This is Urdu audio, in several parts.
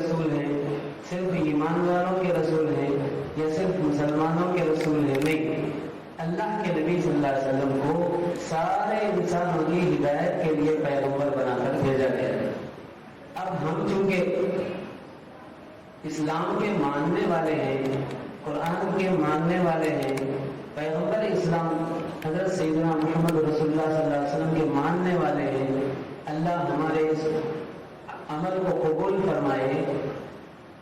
رسول ہیں، صرف ایمان والوں کے رسول ہیں یا صرف مسلمانوں کے رسول ہیں؟ نہیں، اللہ کے نبی صلی اللہ علیہ وسلم کو سارے انسانوں کی ہدایت کے لیے پیغمبر بنا کر بھیجا گیا ہے۔ اب ہم چونکہ اسلام کے ماننے والے ہیں، قرآن کے ماننے والے ہیں، پیغمبر اسلام حضرت سیدنا محمد رسول اللہ صلی اللہ علیہ وسلم کے ماننے والے ہیں، اللہ ہمارے اس عمل کو قبول فرمائے،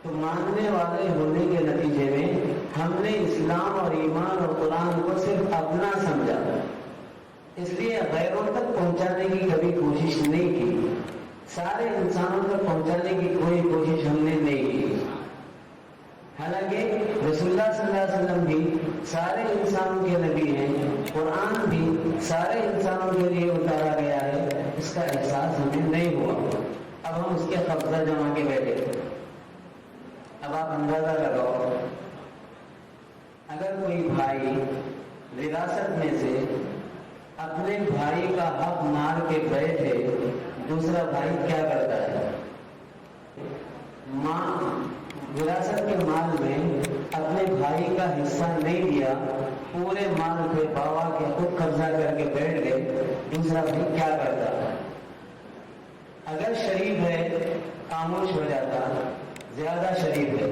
تو ماننے والے ہونے کے نتیجے میں ہم نے اسلام اور ایمان اور قرآن کو صرف اپنا سمجھا، اس لیے غیروں تک پہنچانے کی کبھی کوشش نہیں کی، سارے انسانوں تک پہنچانے کی کوئی کوشش ہم نے نہیں کی۔ حالانکہ رسول اللہ صلی اللہ علیہ وسلم بھی سارے انسانوں کے نبی ہیں، قرآن بھی سارے انسانوں کے لیے اتارا گیا ہے، اس کا احساس ہمیں نہیں ہوا۔ اب ہم اس کے قبضہ جما کے بیٹھے۔ اب آپ اندازہ لگاؤ، اگر کوئی بھائی وراثت میں سے اپنے بھائی کا حق مار کے بیٹھے، دوسرا بھائی کیا کرتا ہے؟ ماں وراثت کے مال میں اپنے بھائی کا حصہ نہیں دیا، پورے مال پہ باوا کے خود قبضہ کر کے بیٹھ گئے، دوسرا بھائی کیا کرتا؟ اگر شریف ہے خاموش ہو جاتا، زیادہ شریف ہے،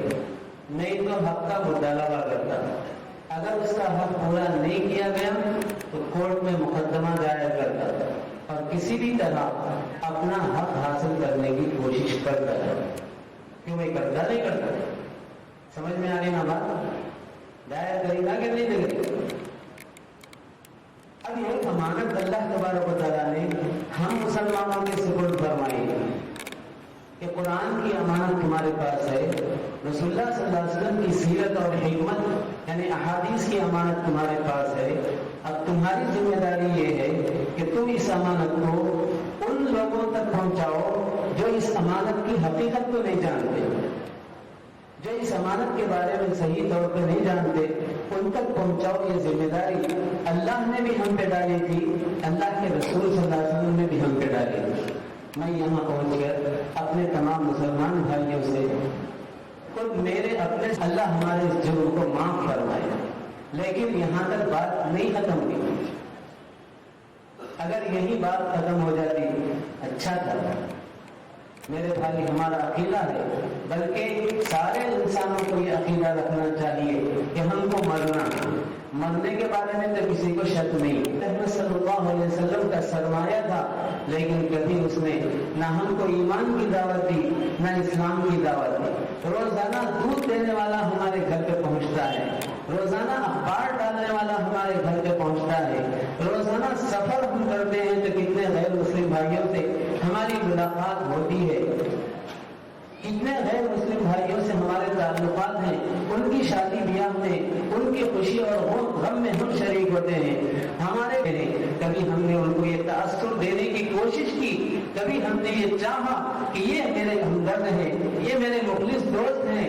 نہیں تو حق کا مطالبہ کرتا، اگر اس کا حق پورا نہیں کیا گیا تو کورٹ میں مقدمہ دائر کرتا اور کسی بھی طرح اپنا حق حاصل کرنے کی کوشش کرتا ہے۔ کیوں نہیں کرتا؟ نہیں کرتا۔ سمجھ میں آ رہی نا بات؟ دائر کرے گا کہ نہیں دے گا؟ اب یہ امانت اللہ تبارک و تعالیٰ نے ہم مسلمانوں کے سپرد فرمائی کہ قرآن کی امانت تمہارے پاس ہے، رسول اللہ صلی اللہ علیہ وسلم کی سیرت اور حکمت یعنی احادیث کی امانت تمہارے پاس ہے۔ اب تمہاری ذمہ داری یہ ہے کہ تم اس امانت کو ان لوگوں تک پہنچاؤ جو اس امانت کی حقیقت کو نہیں جانتے، جو اس امانت کے بارے میں صحیح طور پہ نہیں جانتے، ان تک پہنچاؤ۔ یہ ذمہ داری اللہ نے بھی ہم پہ ڈالی تھی، اللہ کے رسول صلی اللہ علیہ وسلم نے بھی ہم پہ ڈالی تھی۔ میں یہاں پہنچ کر اپنے تمام مسلمان بھائیوں سے خود میرے اپنے اللہ ہمارے اس جرم کو معاف فرمائے، لیکن یہاں تک بات نہیں ختم ہوئی۔ اگر یہی بات ختم ہو جاتی اچھا تھا، میرے بھائی ہمارا عقیدہ ہے، بلکہ سارے انسانوں کو یہ عقیدہ رکھنا چاہیے کہ ہم کو مرنے کے بارے میں تو کسی کو شک نہیں۔ محمد صلی اللہ علیہ وسلم کا سرمایہ تھا، لیکن کبھی اس نے نہ ہم کو ایمان کی دعوت دی نہ اسلام کی دعوت دی۔ روزانہ دودھ دینے والا ہمارے گھر پہ پہنچتا ہے، روزانہ اخبار ڈالنے والا ہمارے گھر پہ پہنچتا ہے، روزانہ سفر ہم کرتے ہیں تو کتنے غیر مسلم بھائیوں سے ہماری ملاقات ہوتی ہے، کتنے غیر مسلم بھائیوں سے ہمارے تعلقات ہیں، ان کی شادی بیاہ میں، ان کی خوشی اور غم میں ہم شریک ہوتے ہیں۔ ہمارے کبھی ہم نے ان کو یہ تاثر دینے کی کوشش کی، کبھی ہم نے یہ چاہا کہ یہ میرے ہمدرد ہیں، یہ میرے مخلص دوست ہیں،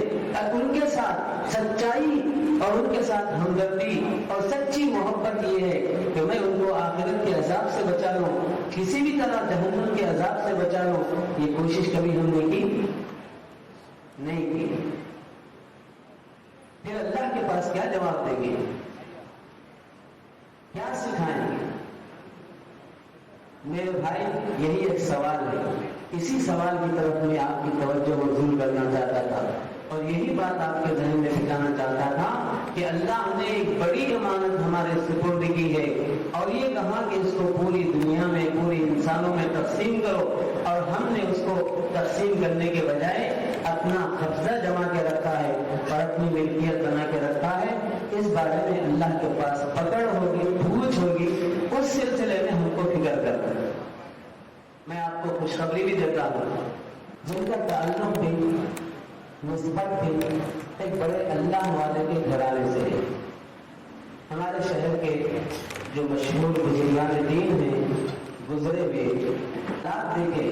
ان کے ساتھ سچائی اور ان کے ساتھ ہمدردی اور سچی محبت یہ ہے کہ میں ان کو آخرت کے عذاب سے بچا لوں، کسی بھی طرح جہنم کے عذاب سے بچا لوں۔ یہ کوشش کبھی ہم نے کی نہیں کی۔ پھر اللہ کے پاس کیا جواب دیں گے، کیا سکھائیں گے؟ میرے بھائی یہی ایک سوال ہے، اسی سوال کی طرف میں آپ کی توجہ مبذول کرنا چاہتا تھا اور یہی بات آپ کے ذہن میں ٹھکانا چاہتا تھا کہ اللہ نے ایک بڑی امانت ہمارے سپرد کی ہے اور یہ کہا کہ اس کو پوری دنیا میں پوری انسانوں میں تقسیم کرو، اور ہم نے اس کو تقسیم کرنے کے بجائے اپنا قبضہ جما کے رکھا ہے اور اپنی ملکیت بنا کے رکھا ہے۔ اس بارے میں اللہ کے پاس پکڑ ہوگی، پوچھ ہوگی، اس سلسلے میں ہم کو فکر کرنا ہے۔ میں آپ کو خوشخبری بھی دیتا ہوں، جن کا تعلق بھی مثبت بھی ایک بڑے اللہ والے کے گھرانے سے ہے۔ ہمارے شہر کے جو مشہور بزرگان دین ہیں، گزرے ہوئے رات دیکھے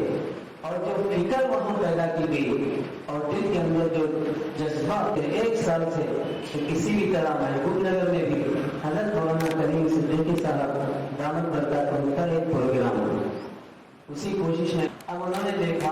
اور جو فکر وہاں پیدا کی گئی اور دل کے اندر جو جذبہ ایک سال سے کہ کسی بھی طرح محبوب نگر میں بھی حضرت مولانا کریم صدیقی صاحب دامت برکاتہ ان کا ایک پروگرام ہو، اسی کوشش میں اب انہوں نے دیکھا